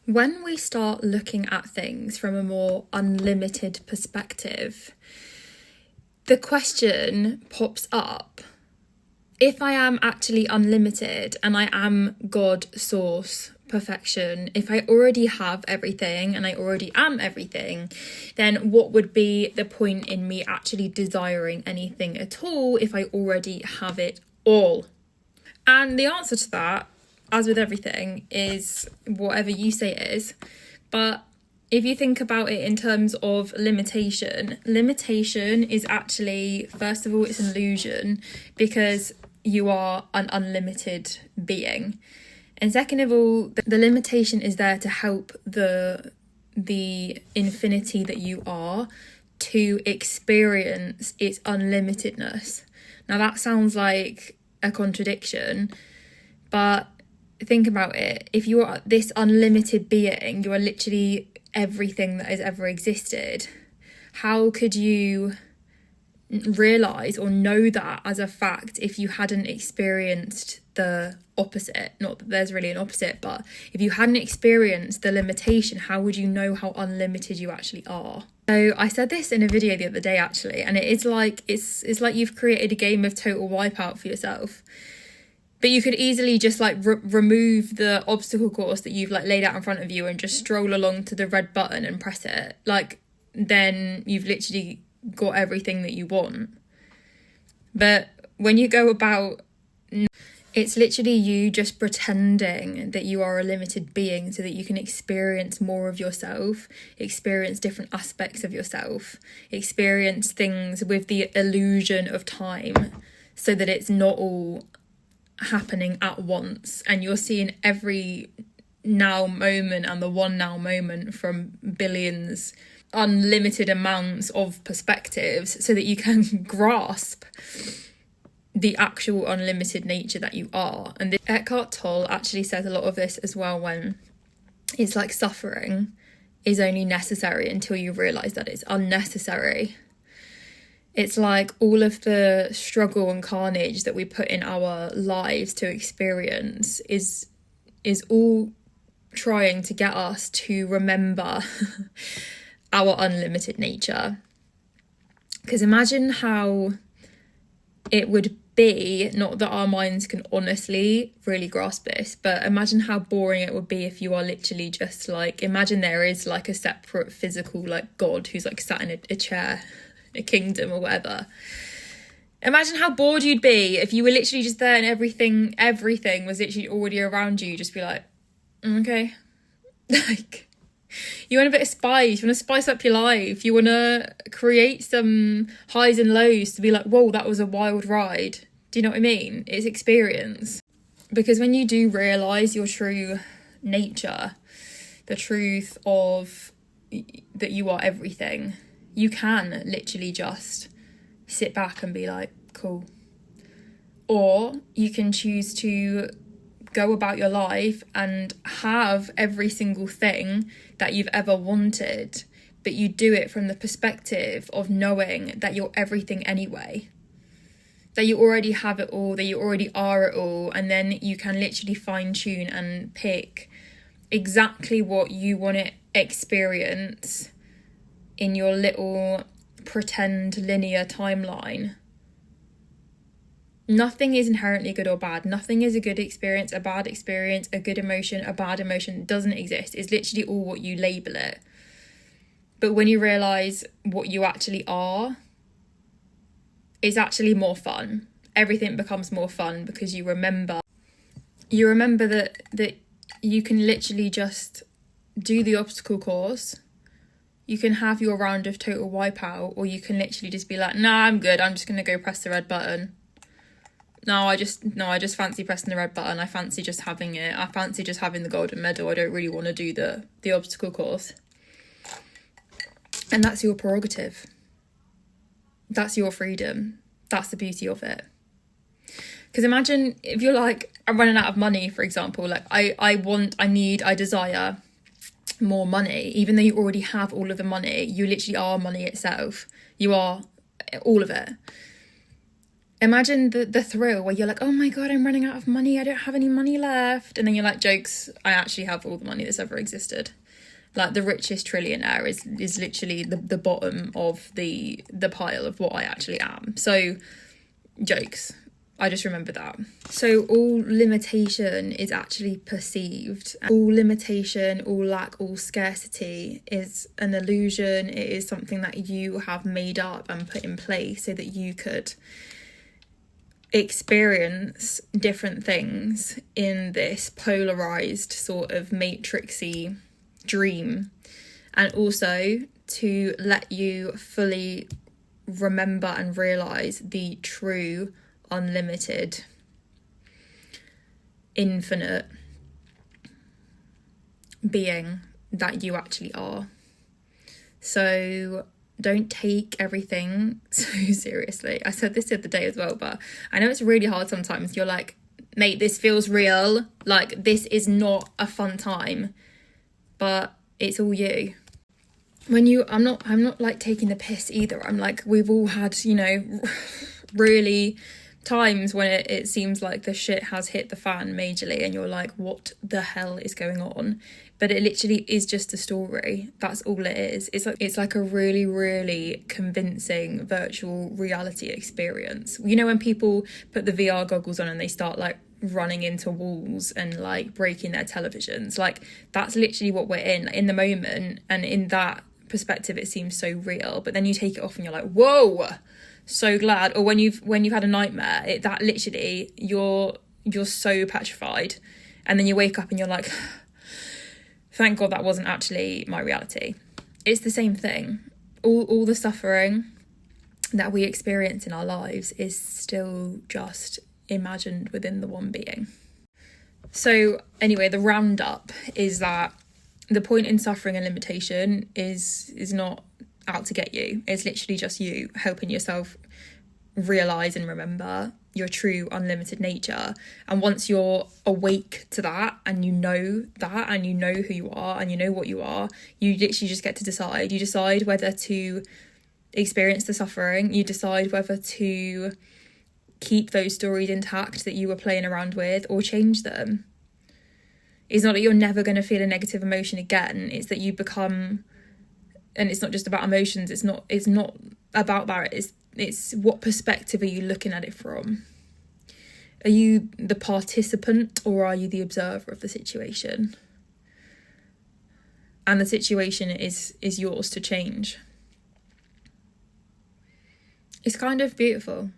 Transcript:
When we start looking at things from a more unlimited perspective, the question pops up, if I am actually unlimited and I am God, source, perfection, if I already have everything and I already am everything, then what would be the point in me actually desiring anything at all if I already have it all? And the answer to that, as with everything, is whatever you say it is. But if you think about it in terms of limitation is actually, first of all, it's an illusion because you are an unlimited being. And second of all, the limitation is there to help the infinity that you are to experience its unlimitedness. Now that sounds like a contradiction, but think about it. If you are this unlimited being, you are literally everything that has ever existed. How could you realise or know that as a fact if you hadn't experienced the opposite? Not that there's really an opposite, but if you hadn't experienced the limitation, how would you know how unlimited you actually are? So I said this in a video the other day actually, and it's like you've created a game of total wipeout for yourself. But you could easily just like remove the obstacle course that you've like laid out in front of you and just stroll along to the red button and press it. Like, then you've literally got everything that you want. But when you go about, it's literally you just pretending that you are a limited being so that you can experience more of yourself, experience different aspects of yourself, experience things with the illusion of time so that it's not all happening at once and you're seeing every now moment and the one now moment from billions, unlimited amounts of perspectives so that you can grasp the actual unlimited nature that you are. And Eckhart Tolle actually says a lot of this as well, when it's like suffering is only necessary until you realise that it's unnecessary. It's like all of the struggle and carnage that we put in our lives to experience is all trying to get us to remember our unlimited nature. Because imagine how it would be, not that our minds can honestly really grasp this, but imagine how boring it would be if you are literally just like, imagine there is like a separate physical like God who's like sat in a chair, a kingdom or whatever. Imagine how bored you'd be if you were literally just there and everything was literally already around you. You just be like, okay. Like, you want a bit of spice, you want to spice up your life, you want to create some highs and lows to be like, whoa, that was a wild ride. Do you know what I mean? It's experience. Because when you do realise your true nature, the truth of that you are everything, you can literally just sit back and be like, cool. Or you can choose to go about your life and have every single thing that you've ever wanted, but you do it from the perspective of knowing that you're everything anyway, that you already have it all, that you already are it all, and then you can literally fine tune and pick exactly what you want to experience in your little pretend linear timeline. Nothing is inherently good or bad. Nothing is a good experience, a bad experience, a good emotion, a bad emotion. It doesn't exist. It's literally all what you label it. But when you realise what you actually are, it's actually more fun. Everything becomes more fun because you remember that you can literally just do the obstacle course. You can have your round of total wipeout, or you can literally just be like, nah, I'm good. I'm just going to go press the red button. No, I just fancy pressing the red button. I fancy just having it. I fancy just having the golden medal. I don't really want to do the obstacle course. And that's your prerogative. That's your freedom. That's the beauty of it. Because imagine if you're like, I'm running out of money, for example. Like, I desire more money. Even though you already have all of the money, you literally are money itself. You are all of it. Imagine the thrill where you're like, oh my God, I'm running out of money. I don't have any money left. And then you're like, jokes, I actually have all the money that's ever existed. Like the richest trillionaire is literally the bottom of the pile of what I actually am. So jokes. I just remember that. So all limitation is actually perceived. All limitation, all lack, all scarcity is an illusion. It is something that you have made up and put in place so that you could experience different things in this polarized sort of matrixy dream, and also to let you fully remember and realize the true unlimited infinite being that you actually are. So don't take everything so seriously. I said this the other day as well, but I know it's really hard sometimes. You're like, mate, this feels real. Like, this is not a fun time, but it's all you. I'm not like taking the piss either. I'm like, we've all had, really times when it seems like the shit has hit the fan majorly and you're like, what the hell is going on? But it literally is just a story. That's all it is. It's like a really, really convincing virtual reality experience. You know, when people put the VR goggles on and they start like running into walls and like breaking their televisions, like that's literally what we're in the moment. And in that perspective, it seems so real. But then you take it off and you're like, whoa, so glad. Or when you've had a nightmare, that literally you're so petrified, and then you wake up and you're like, thank God that wasn't actually my reality. It's the same thing. All the suffering that we experience in our lives is still just imagined within the one being. So anyway, the roundup is that the point in suffering and limitation is not out to get you. It's literally just you helping yourself realize and remember your true unlimited nature. And once you're awake to that and you know who you are and you know what you are, you literally just get to decide. You decide whether to experience the suffering. You decide whether to keep those stories intact that you were playing around with or change them. It's not that you're never going to feel a negative emotion again. It's that you become, and it's not just about emotions. It's not about that. It's what perspective are you looking at it from? Are you the participant or are you the observer of the situation? And the situation is yours to change. It's kind of beautiful.